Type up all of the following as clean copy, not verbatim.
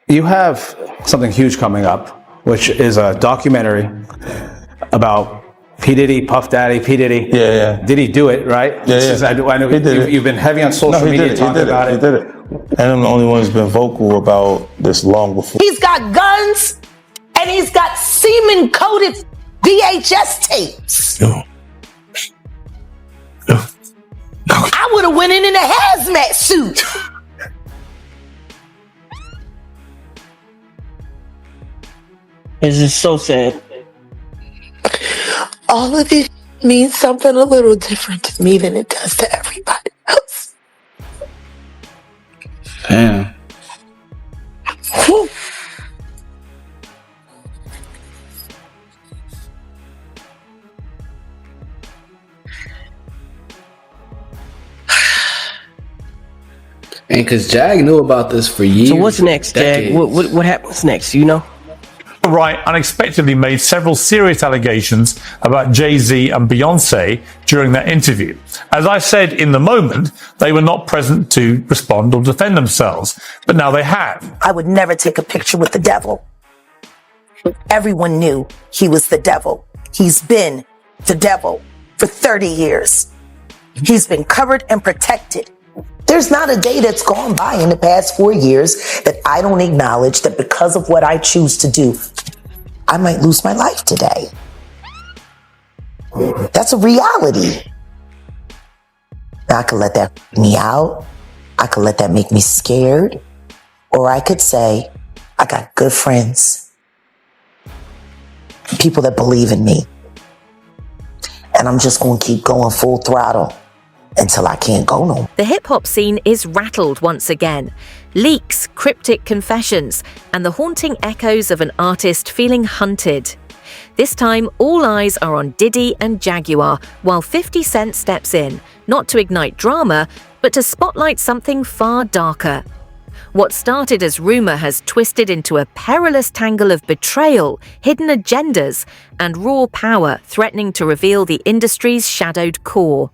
You have something huge coming up, which is a documentary about P. Diddy, Puff Daddy, P. Diddy. Yeah. Did he do it, right? Yeah. I know he did you've been heavy on social media talking about it. He did it. And I'm the only one who's been vocal about this long before. He's got guns and he's got semen-coated VHS tapes. No. I would have went in a hazmat suit. It's just so sad. All of it means something a little different to me than it does to everybody else. Damn. And because Jag knew about this for years. So what's next, Jag? What happens next, you know? Wright unexpectedly made several serious allegations about Jay-Z and Beyonce during that interview. As I said in the moment, they were not present to respond or defend themselves, but now they have. I would never take a picture with the devil. Everyone knew he was the devil. He's been the devil for 30 years. He's been covered and protected. There's not a day that's gone by in the past 4 years that I don't acknowledge that because of what I choose to do, I might lose my life today. That's a reality. Now, I could let that freak me out. I could let that make me scared. Or I could say, I got good friends, people that believe in me. And I'm just going to keep going full throttle until I can't go no more. The hip-hop scene is rattled once again. Leaks, cryptic confessions, and the haunting echoes of an artist feeling hunted. This time, all eyes are on Diddy and Jaguar, while 50 Cent steps in, not to ignite drama, but to spotlight something far darker. What started as rumor has twisted into a perilous tangle of betrayal, hidden agendas, and raw power threatening to reveal the industry's shadowed core.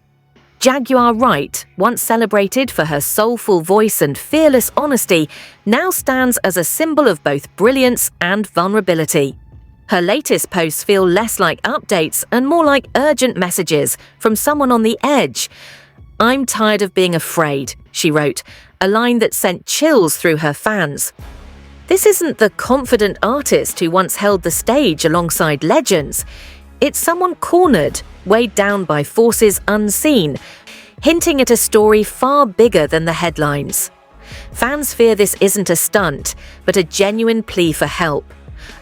Jaguar Wright, once celebrated for her soulful voice and fearless honesty, now stands as a symbol of both brilliance and vulnerability. Her latest posts feel less like updates and more like urgent messages from someone on the edge. "I'm tired of being afraid," she wrote, a line that sent chills through her fans. This isn't the confident artist who once held the stage alongside legends. It's someone cornered, weighed down by forces unseen, hinting at a story far bigger than the headlines. Fans fear this isn't a stunt, but a genuine plea for help.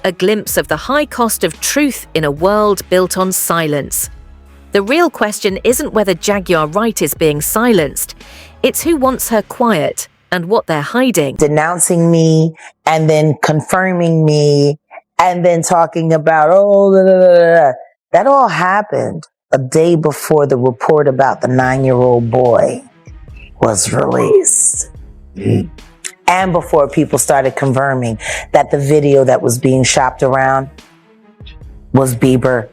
A glimpse of the high cost of truth in a world built on silence. The real question isn't whether Jaguar Wright is being silenced. It's who wants her quiet and what they're hiding. Denouncing me and then confirming me and then talking about, that all happened a day before the report about the 9-year-old boy was released. And before people started confirming that the video that was being shopped around was Bieber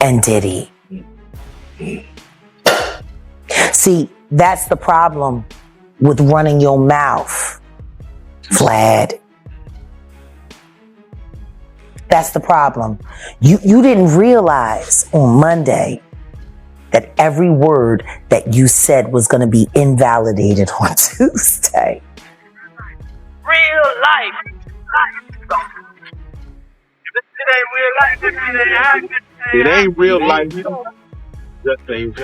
and Diddy. See, that's the problem with running your mouth, Vlad. That's the problem. You didn't realize on Monday that every word that you said was going to be invalidated on Tuesday. Real life. It ain't real life. Just ain't.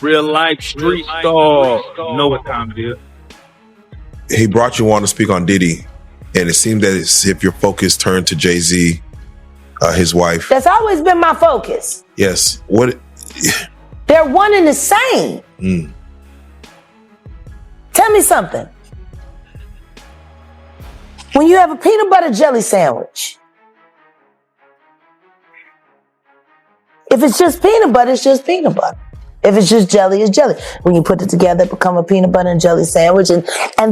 Real life street star. You know what time it is. He brought you on to speak on Diddy, and it seemed that as if your focus turned to Jay-Z, his wife. That's always been my focus. Yes. What? They're one and the same. Tell me something. When you have a peanut butter jelly sandwich, if it's just peanut butter, it's just peanut butter. If it's just jelly, it's jelly. When you put it together, it becomes a peanut butter and jelly sandwich, and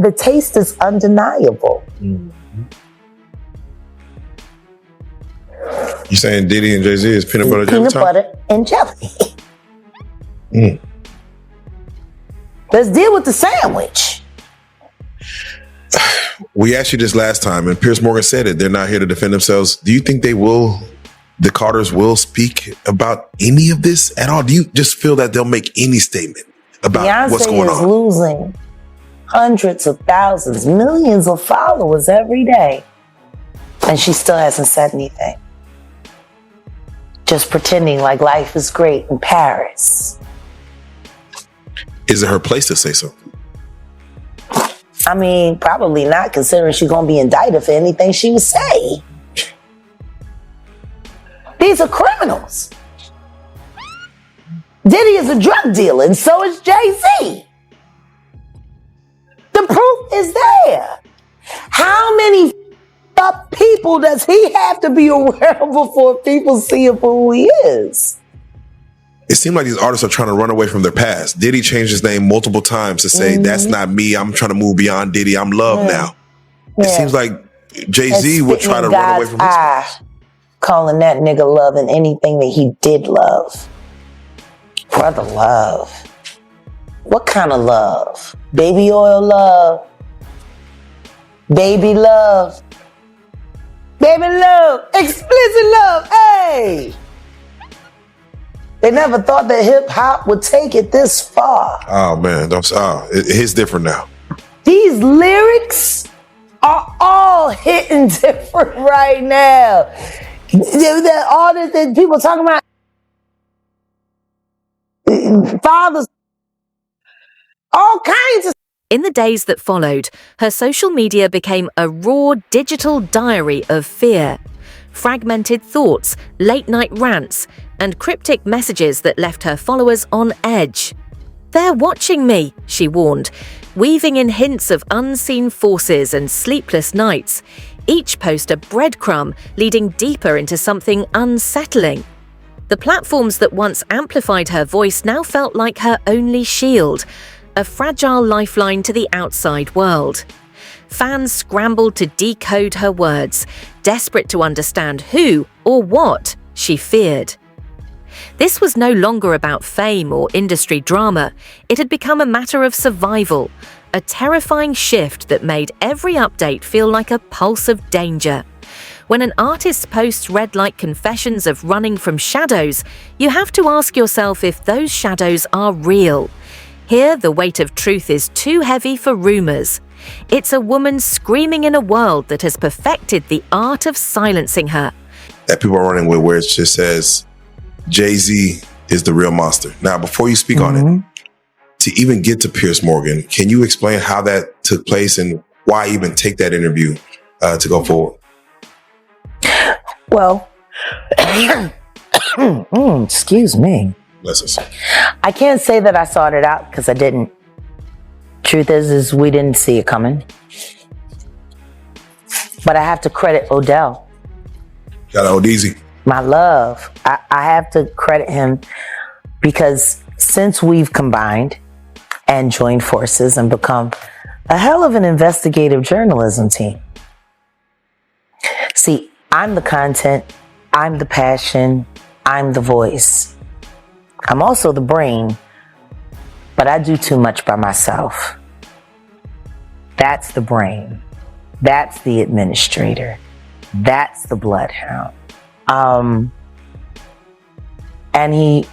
the taste is undeniable. You saying Diddy and Jay-Z is peanut butter jelly? Peanut butter and jelly. Let's deal with the sandwich. We asked you this last time, and Piers Morgan said it. They're not here to defend themselves. Do you think the Carters will speak about any of this at all? Do you just feel that they'll make any statement about Beyonce what's going is on? losing hundreds of thousands, millions of followers every day. And she still hasn't said anything. Just pretending like life is great in Paris. Is it her place to say something? I mean, probably not, considering she's going to be indicted for anything she would say. These are criminals. Diddy is a drug dealer, and so is Jay-Z. The proof is there. How many up people does he have to be aware of before people see him for who he is? It seems like these artists are trying to run away from their past. Diddy changed his name multiple times to say, that's not me. I'm trying to move beyond Diddy. I'm Love now. It seems like Jay-Z would try to run away from his past. Calling that nigga Love and anything that he did love. Brother Love. What kind of love? Baby oil love. Baby love. Baby love. Explicit love. Hey! They never thought that hip hop would take it this far. Oh man, it's different now. These lyrics are all hitting different right now. All that people talking about fathers, all kinds of. In the days that followed, her social media became a raw digital diary of fear. Fragmented thoughts, late-night rants, and cryptic messages that left her followers on edge. "They're watching me," she warned, weaving in hints of unseen forces and sleepless nights, each post a breadcrumb leading deeper into something unsettling. The platforms that once amplified her voice now felt like her only shield, a fragile lifeline to the outside world. Fans scrambled to decode her words, desperate to understand who or what she feared. This was no longer about fame or industry drama. It had become a matter of survival, a terrifying shift that made every update feel like a pulse of danger. When an artist posts read like confessions of running from shadows, you have to ask yourself if those shadows are real. Here, the weight of truth is too heavy for rumors. It's a woman screaming in a world that has perfected the art of silencing her. That people are running with, where it just says Jay-Z is the real monster. Now, before you speak on it, to even get to Piers Morgan, can you explain how that took place and why even take that interview to go forward? Well, excuse me. Bless us. I can't say that I sought it out because I didn't. Truth is we didn't see it coming. But I have to credit Odell. Shout out Odeezy. My love. I have to credit him because since we've combined and joined forces and become a hell of an investigative journalism team. See, I'm the content, I'm the passion, I'm the voice. I'm also the brain, but I do too much by myself. That's the brain. That's the administrator. That's the bloodhound. And he,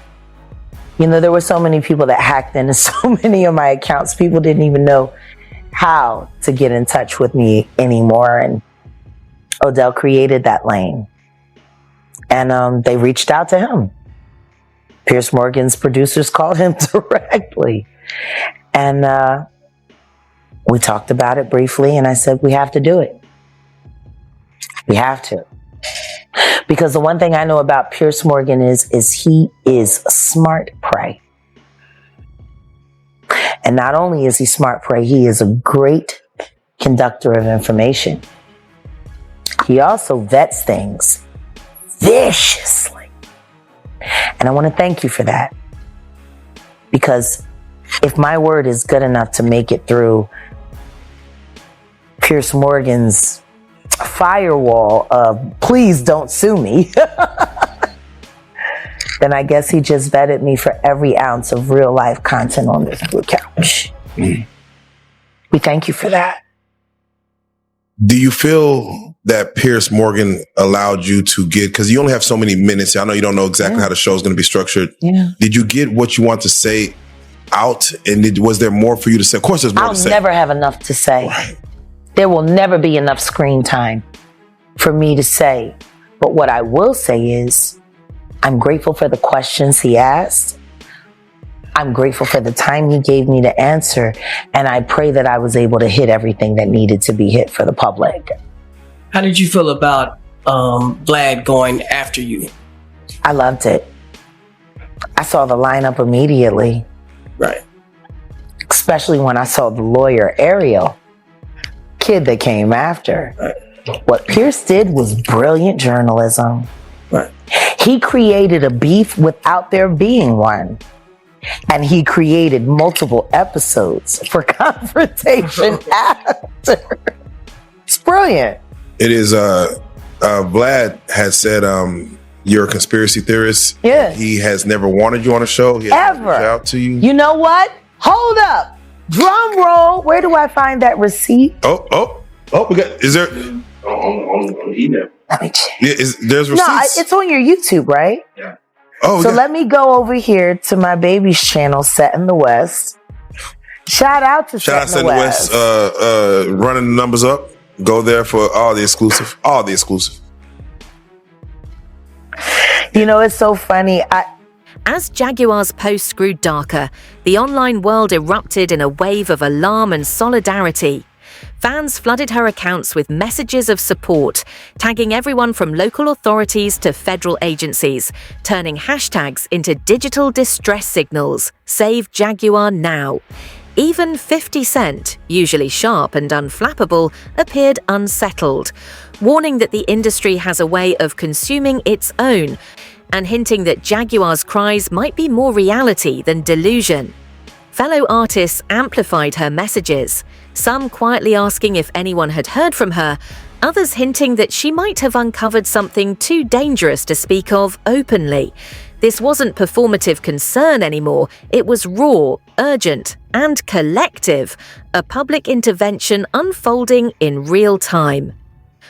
there were so many people that hacked into so many of my accounts. People didn't even know how to get in touch with me anymore. And Odell created that lane. And they reached out to him. Piers Morgan's producers called him directly. And we talked about it briefly, and I said, we have to do it. We have to. Because the one thing I know about Piers Morgan is he is smart prey. And not only is he smart prey, he is a great conductor of information. He also vets things viciously. And I want to thank you for that. Because if my word is good enough to make it through Piers Morgan's firewall of please don't sue me, then I guess he just vetted me for every ounce of real life content on this blue couch. We thank you for that. Do you feel that Pierce Morgan allowed you to get, because you only have so many minutes. I know you don't know exactly how the show is going to be structured. Yeah. Did you get what you want to say out? And was there more for you to say? Of course, there's more to say. I'll never have enough to say. Right. There will never be enough screen time for me to say. But what I will say is, I'm grateful for the questions he asked. I'm grateful for the time he gave me to answer. And I pray that I was able to hit everything that needed to be hit for the public. How did you feel about Vlad going after you? I loved it. I saw the lineup immediately. Right. Especially when I saw the lawyer, Ariel, kid that came after. Right. What Pierce did was brilliant journalism. Right. He created a beef without there being one. And he created multiple episodes for confrontation after. It's brilliant. It is, Vlad has said, you're a conspiracy theorist. Yeah. He has never wanted you on a show. He has Ever. never reached out to you. You know what? Hold up. Drum roll. Where do I find that receipt? Oh, we got, is there? Let me check. Yeah, there's receipts? No, it's on your YouTube, right? Yeah. Oh, So yeah. let me go over here to my baby's channel, Set in the West. Shout out to Shout out Set to in the the West. West, running the numbers up. Go there for all the exclusive. All the exclusive. You know, it's so funny. As Jaguar's posts grew darker, the online world erupted in a wave of alarm and solidarity. Fans flooded her accounts with messages of support, tagging everyone from local authorities to federal agencies, turning hashtags into digital distress signals. Save Jaguar now. Even 50 Cent, usually sharp and unflappable, appeared unsettled, warning that the industry has a way of consuming its own and hinting that Jaguar's cries might be more reality than delusion. Fellow artists amplified her messages, some quietly asking if anyone had heard from her, others hinting that she might have uncovered something too dangerous to speak of openly. This wasn't performative concern anymore, it was raw, urgent, and collective, a public intervention unfolding in real time.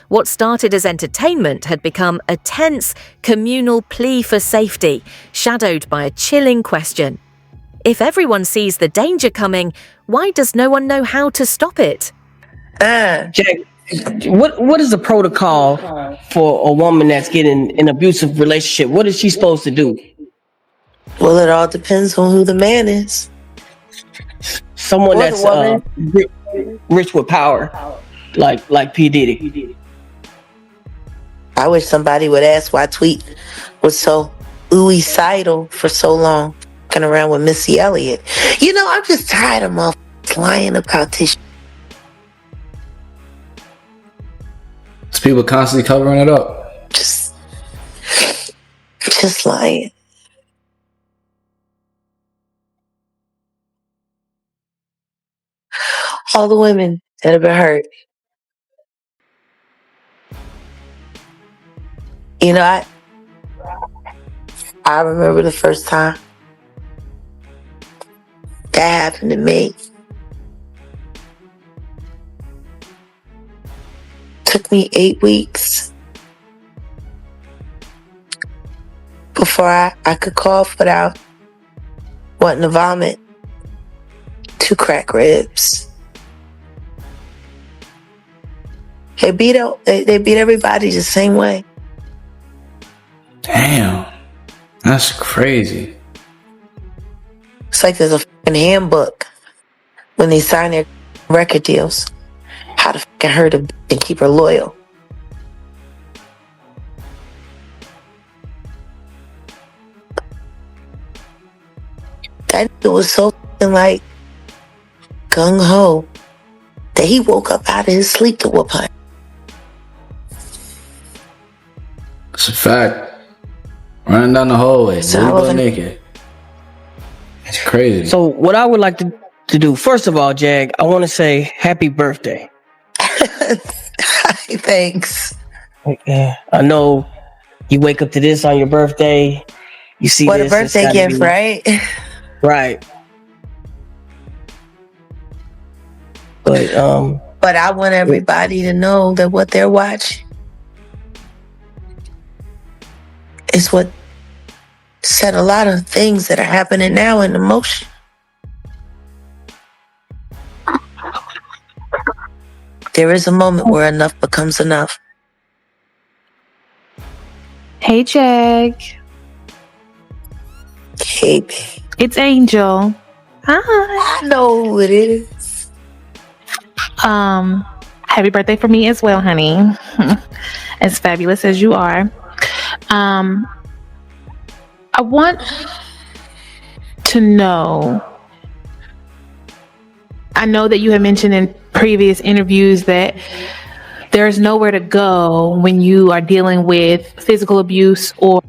What started as entertainment had become a tense, communal plea for safety, shadowed by a chilling question. If everyone sees the danger coming, why does no one know how to stop it? Jack, what is the protocol for a woman that's getting an abusive relationship? What is she supposed to do? Well, it all depends on who the man is. Someone Or that's the woman. rich with power, like P. Diddy. I wish somebody would ask why Tweet was so suicidal for so long, fucking around with Missy Elliott. You know, I'm just tired of motherfuckers lying about this. It's people constantly covering it up. Just lying. All the women that have been hurt. You know, I remember the first time that happened to me. Took me 8 weeks before I could cough without wanting to vomit. 2 cracked ribs. They beat everybody the same way. Damn. That's crazy. It's like there's a fucking handbook when they sign their record deals. How to fucking hurt a bitch and keep her loyal. That nigga was so fucking like gung-ho that he woke up out of his sleep to whoop her. It's a fact. Running down the hallway, So I butt wasn't- naked. It's crazy. So what I would like to do, first of all, Jag, I want to say happy birthday. Thanks. Yeah, I know you wake up to this on your birthday. You see What a this, it's birthday gotta gift, be- right? Right. But But I want everybody to know that what they're watching is what set a lot of things that are happening now in motion. There is a moment where enough becomes enough. Hey, Jag. Hey, babe. It's Angel. Hi. I know who it is. Happy birthday for me as well, honey. As fabulous as you are. I want to know, I know that you have mentioned in previous interviews that there's nowhere to go when you are dealing with physical abuse or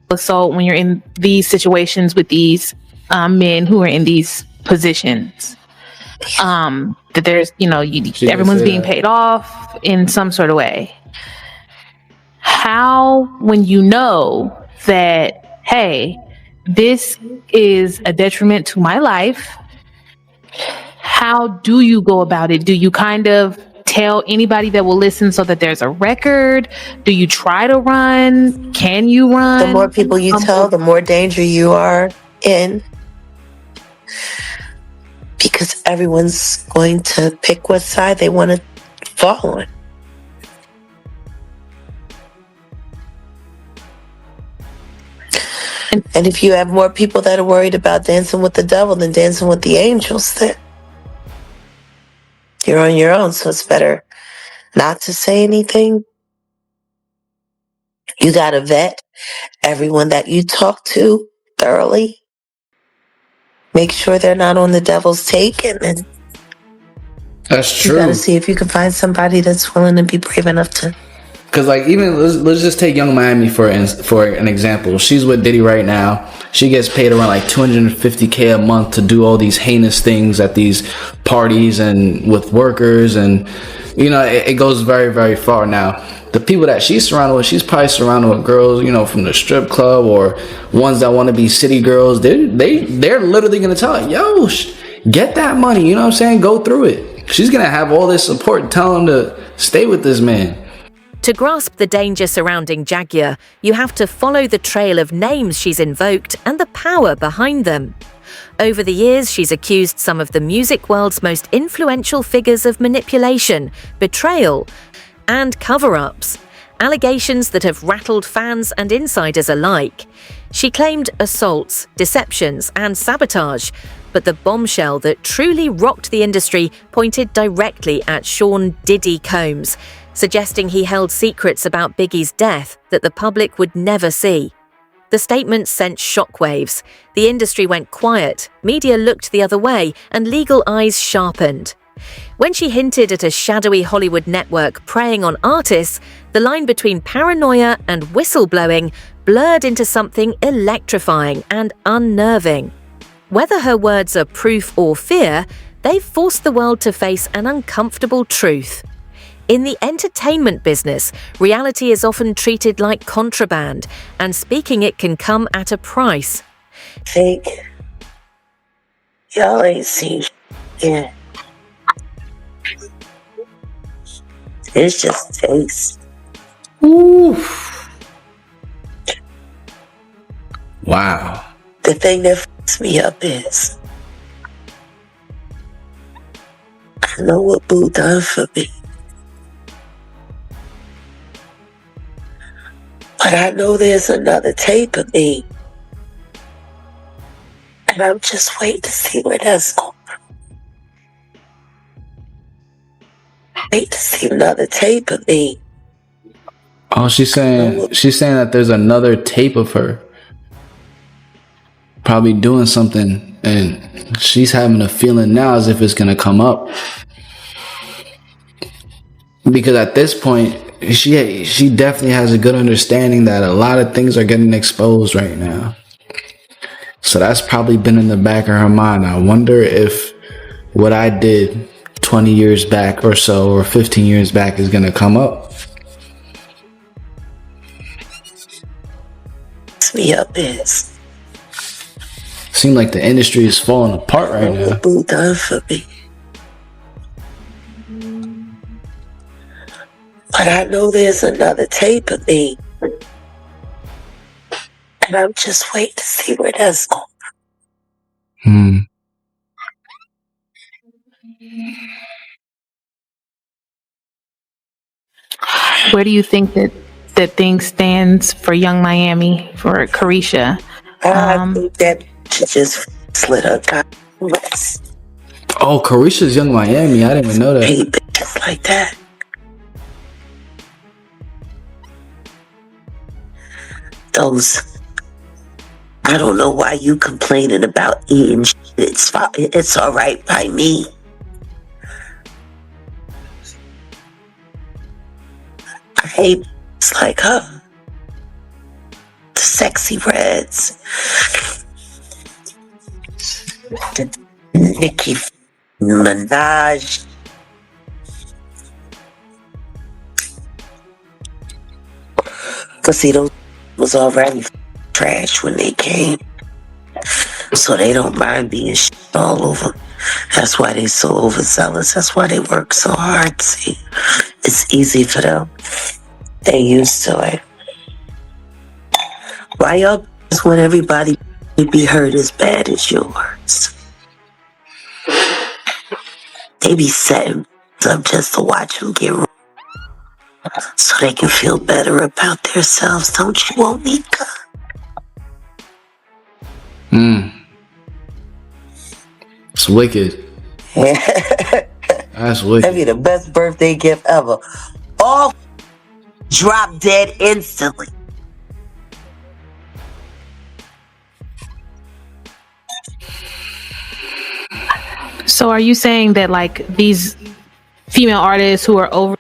assault, when you're in these situations with these men who are in these positions. That there's, everyone's being paid off in some sort of way. How, when you know that, hey, this is a detriment to my life, how do you go about it? Do you kind of tell anybody that will listen so that there's a record? Do you try to run? Can you run? The more people you tell, the more danger you are in. Because everyone's going to pick what side they want to fall on. And if you have more people that are worried about dancing with the devil than dancing with the angels, then you're on your own. So it's better not to say anything. You got to vet everyone that you talk to thoroughly. Make sure they're not on the devil's take, and then That's you true. got to see if you can find somebody that's willing to be brave enough to. Because like even let's just take Young Miami for an example. She's with Diddy right now. She gets paid around like $250K a month to do all these heinous things at these parties and with workers, and it goes very, very far. Now the people that she's surrounded with, she's probably surrounded with girls, from the strip club or ones that want to be city girls. They're literally gonna tell her, yo, get that money. You know what I'm saying? Go through it. She's gonna have all this support telling them to stay with this man. To grasp the danger surrounding Jaguar, you have to follow the trail of names she's invoked and the power behind them. Over the years, she's accused some of the music world's most influential figures of manipulation, betrayal, and cover-ups, allegations that have rattled fans and insiders alike. She claimed assaults, deceptions, and sabotage, but the bombshell that truly rocked the industry pointed directly at Sean Diddy Combs, suggesting he held secrets about Biggie's death that the public would never see. The statement sent shockwaves. The industry went quiet, media looked the other way, and legal eyes sharpened. When she hinted at a shadowy Hollywood network preying on artists, the line between paranoia and whistleblowing blurred into something electrifying and unnerving. Whether her words are proof or fear, they've forced the world to face an uncomfortable truth. In the entertainment business, reality is often treated like contraband, and speaking it can come at a price. Fake. Y'all ain't seen shit. It's just taste. Oof. Wow. The thing that fucks me up is I know what Boo done for me. But I know there's another tape of me. And I'm just waiting to see where that's going. Wait to see another tape of me. Oh, she's saying that there's another tape of her probably doing something, and she's having a feeling now as if it's gonna come up. Because at this point, she definitely has a good understanding that a lot of things are getting exposed right now. So that's probably been in the back of her mind. I wonder if what I did 20 years back or so, or 15 years back, is gonna come up. Me up is. Seems like the industry is falling apart right now. Boo done for me. But I know there's another tape of me. And I'm just waiting to see where that's going. Where do you think that thing stands for Young Miami, for Carisha? I think that she just slid her west. Oh, Carisha's Young Miami. I didn't even know that. Hate bitches like that. Those. I don't know why you complaining about eating shit. It's all right by me. I hate bitches like her. The sexy reds. The Nicki Minaj. Cause see, those was already trash when they came. So they don't mind being shit all over. That's why they so overzealous. That's why they work so hard. See, it's easy for them. They used to it. Why y'all want everybody to be hurt as bad as yours? They be setting up just to watch them get wrong, so they can feel better about themselves. Don't you, Onika? It's wicked. That's wicked. That'd be the best birthday gift ever. All drop dead instantly. So are you saying that like these female artists who are over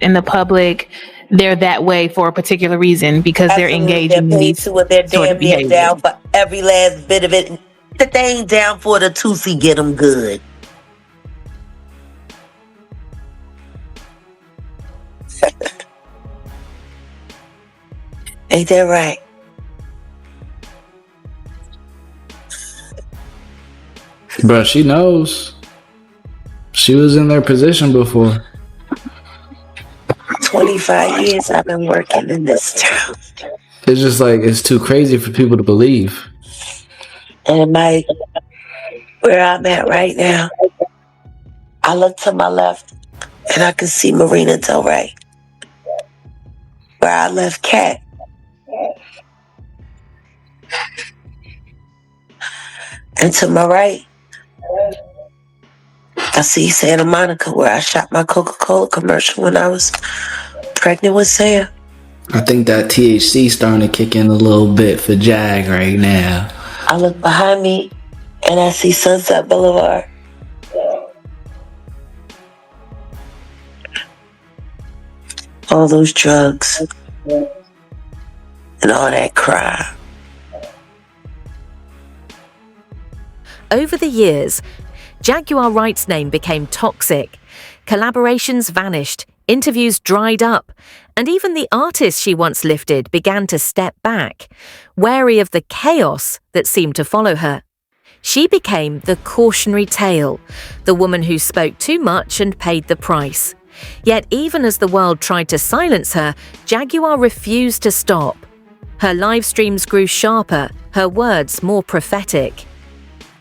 in the public, they're that way for a particular reason because they're engaged in these to what they're sort of damn near behaviors? down for every last bit of it. That they ain't down for the Tootsie get them good. Ain't that right? Bro, she knows. She was in their position before. 25 years I've been working in this town. It's just like, it's too crazy for people to believe. And where I'm at right now, I look to my left and I can see Marina Del Rey. Where I left Cat. And to my right, I see Santa Monica, where I shot my Coca-Cola commercial when I was pregnant with Sam. I think that THC starting to kick in a little bit for Jag right now. I look behind me and I see Sunset Boulevard. All those drugs and all that crime. Over the years, Jaguar Wright's name became toxic. Collaborations vanished, interviews dried up, and even the artists she once lifted began to step back, wary of the chaos that seemed to follow her. She became the cautionary tale, the woman who spoke too much and paid the price. Yet even as the world tried to silence her, Jaguar refused to stop. Her live streams grew sharper, her words more prophetic.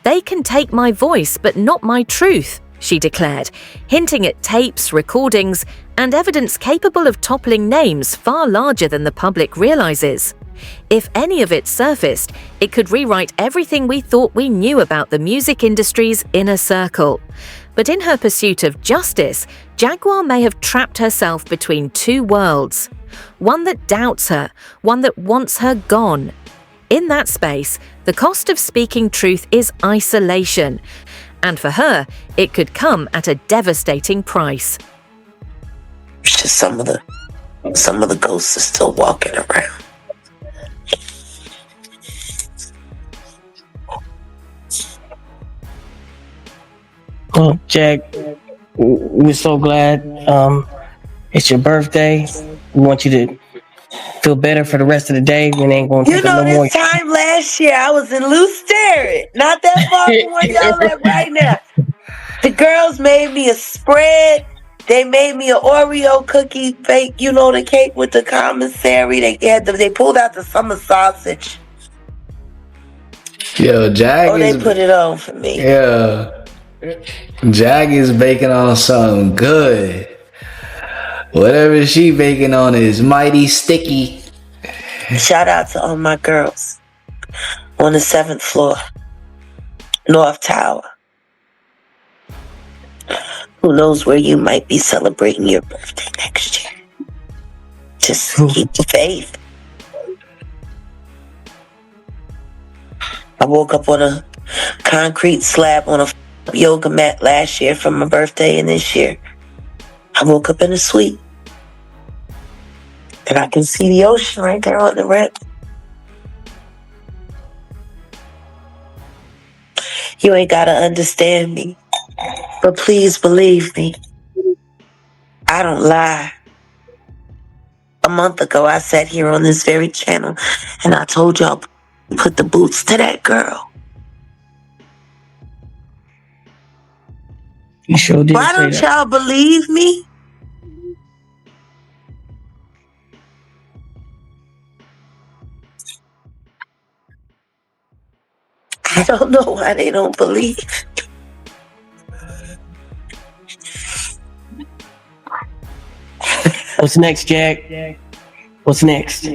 "They can take my voice, but not my truth," she declared, hinting at tapes, recordings, and evidence capable of toppling names far larger than the public realizes. If any of it surfaced, it could rewrite everything we thought we knew about the music industry's inner circle. But in her pursuit of justice, Jaguar may have trapped herself between two worlds. One that doubts her, one that wants her gone. In that space, the cost of speaking truth is isolation. And for her, it could come at a devastating price. It's just some of the ghosts are still walking around. Well, Jag, we're so glad it's your birthday. We want you to feel better for the rest of the day. We ain't going to take no more. This time last year, I was in Loose Sterrett, not that far from where y'all at right now. The girls made me a spread, They made me an Oreo cookie bake, you know, the cake with the commissary. They pulled out the summer sausage. Yo, They put it on for me. Yeah. Jag is baking on something good. Whatever she baking on is mighty sticky. Shout out to all my girls on the 7th floor, North Tower. Who knows where you might be celebrating your birthday next year. Just keep the faith. I woke up on a concrete slab on a yoga mat last year for my birthday, and this year I woke up in a suite. And I can see the ocean right there on the rip. You ain't gotta understand me, but please believe me. I don't lie. A month ago, I sat here on this very channel and I told y'all, put the boots to that girl. You sure did. Why don't y'all believe me? I don't know why they don't believe. What's next, Jag? What's next?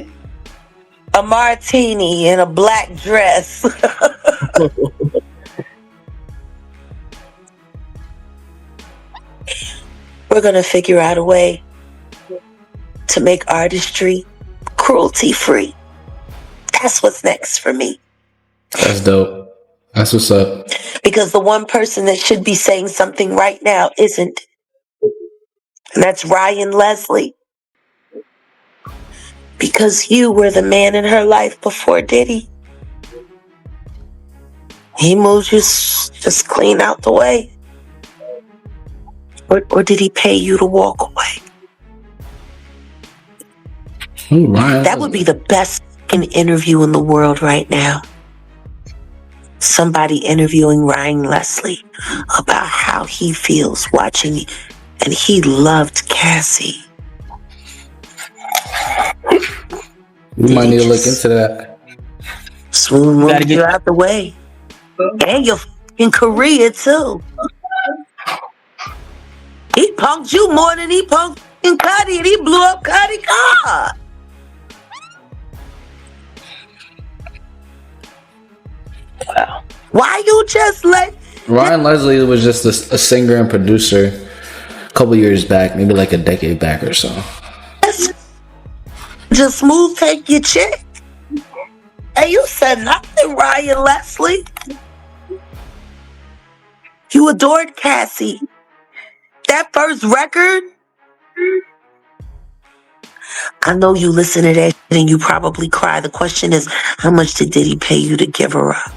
A martini in a black dress. We're gonna figure out a way to make artistry cruelty-free. That's what's next for me. That's dope. That's what's up. Because the one person that should be saying something right now isn't. And that's Ryan Leslie. Because you were the man in her life before Diddy. He moved you just clean out the way. Or did he pay you to walk away? Ooh, Ryan. That would be the best interview in the world right now. Somebody interviewing Ryan Leslie about how he feels watching, and he loved Cassie. We might need to look into that. Smooth moved you out the way. And you're in Korea too. He punked you more than he punked Cuddy, and he blew up Cuddy's car. Wow. Why you just let Ryan Leslie was just a singer and producer a couple years back, maybe like a decade back or so. just Smooth take your chick? And you said nothing, Ryan Leslie. You adored Cassie. That first record, I know you listen to that and you probably cry. The question is, how much did Diddy pay you to give her up?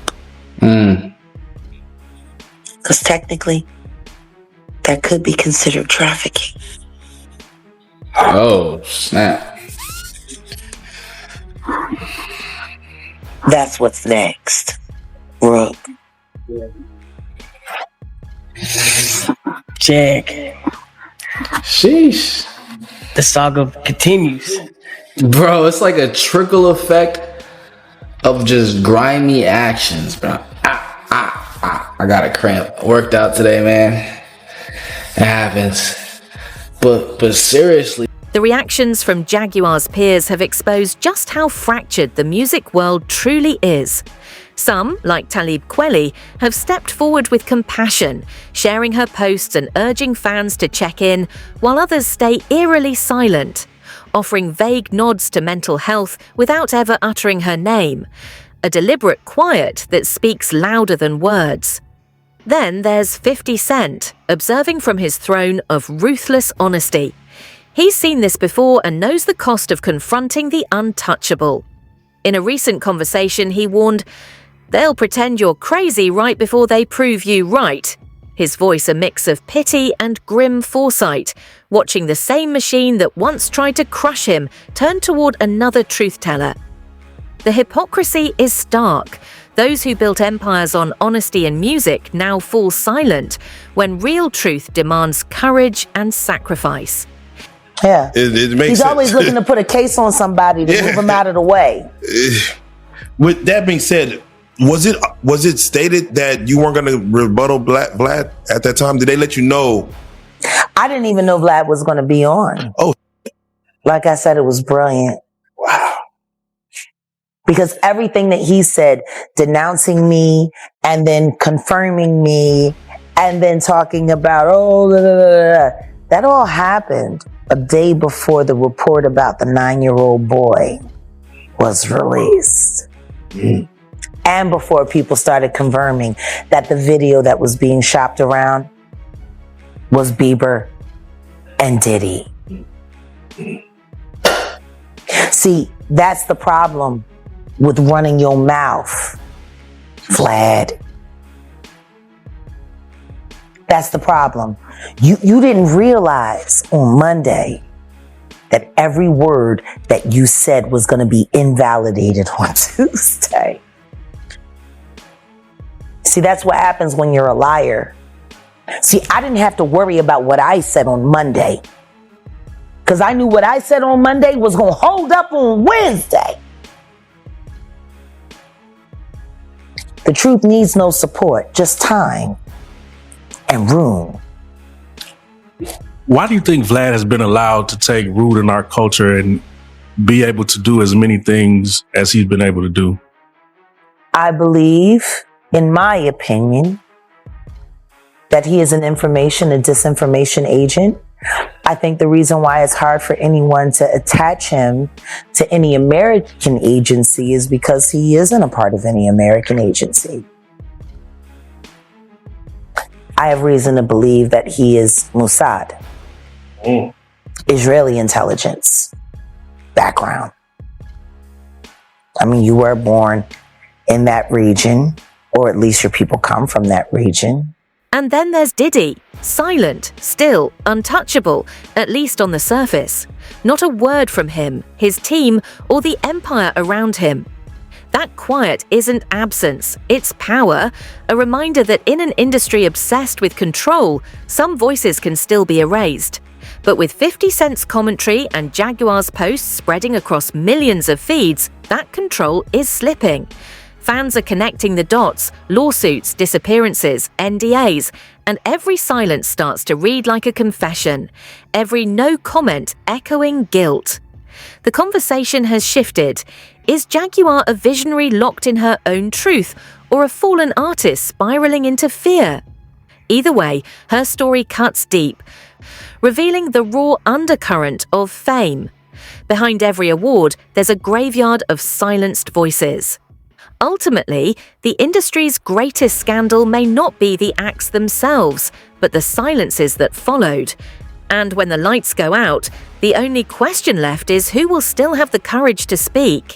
Because technically, that could be considered trafficking. Oh, snap. That's what's next, Rook. Jag. Sheesh. The saga continues. Bro, it's like a trickle effect of just grimy actions, bro. I got a cramp. Worked out today, man. It happens. But seriously. The reactions from Jaguar's peers have exposed just how fractured the music world truly is. Some, like Talib Kweli, have stepped forward with compassion, sharing her posts and urging fans to check in, while others stay eerily silent, offering vague nods to mental health without ever uttering her name, a deliberate quiet that speaks louder than words. Then there's 50 Cent, observing from his throne of ruthless honesty. He's seen this before and knows the cost of confronting the untouchable. In a recent conversation, he warned, "They'll pretend you're crazy right before they prove you right." His voice a mix of pity and grim foresight, watching the same machine that once tried to crush him turn toward another truth-teller. The hypocrisy is stark. Those who built empires on honesty and music now fall silent when real truth demands courage and sacrifice. Yeah. It makes He's sense. always looking to put a case on somebody to move him out of the way. With that being said, was it stated that you weren't going to rebuttal Vlad at that time? Did they let you know? I didn't even know Vlad was going to be on. Oh. Like I said, it was brilliant. Wow. Because everything that he said, denouncing me and then confirming me and then talking about, that all happened a day before the report about the 9-year-old boy was released. Mm. And before people started confirming that the video that was being shopped around was Bieber and Diddy. See, that's the problem with running your mouth, Vlad. That's the problem. You didn't realize on Monday that every word that you said was going to be invalidated on Tuesday. See, that's what happens when you're a liar. See, I didn't have to worry about what I said on Monday, because I knew what I said on Monday was going to hold up on Wednesday. The truth needs no support, just time and room. Why do you think Vlad has been allowed to take root in our culture and be able to do as many things as he's been able to do? I believe, in my opinion, that he is an information and disinformation agent. I think the reason why it's hard for anyone to attach him to any American agency is because he isn't a part of any American agency. I have reason to believe that he is Mossad, Israeli intelligence background. I mean, you were born in that region, or at least your people come from that region. And then there's Diddy, silent, still, untouchable, at least on the surface. Not a word from him, his team, or the empire around him. That quiet isn't absence, it's power, a reminder that in an industry obsessed with control, some voices can still be erased. But with 50 Cent's commentary and Jaguar's posts spreading across millions of feeds, that control is slipping. Fans are connecting the dots, lawsuits, disappearances, NDAs, and every silence starts to read like a confession, every no comment echoing guilt. The conversation has shifted. Is Jaguar a visionary locked in her own truth, or a fallen artist spiraling into fear? Either way, her story cuts deep, revealing the raw undercurrent of fame. Behind every award, there's a graveyard of silenced voices. Ultimately, the industry's greatest scandal may not be the acts themselves, but the silences that followed. And when the lights go out, the only question left is who will still have the courage to speak.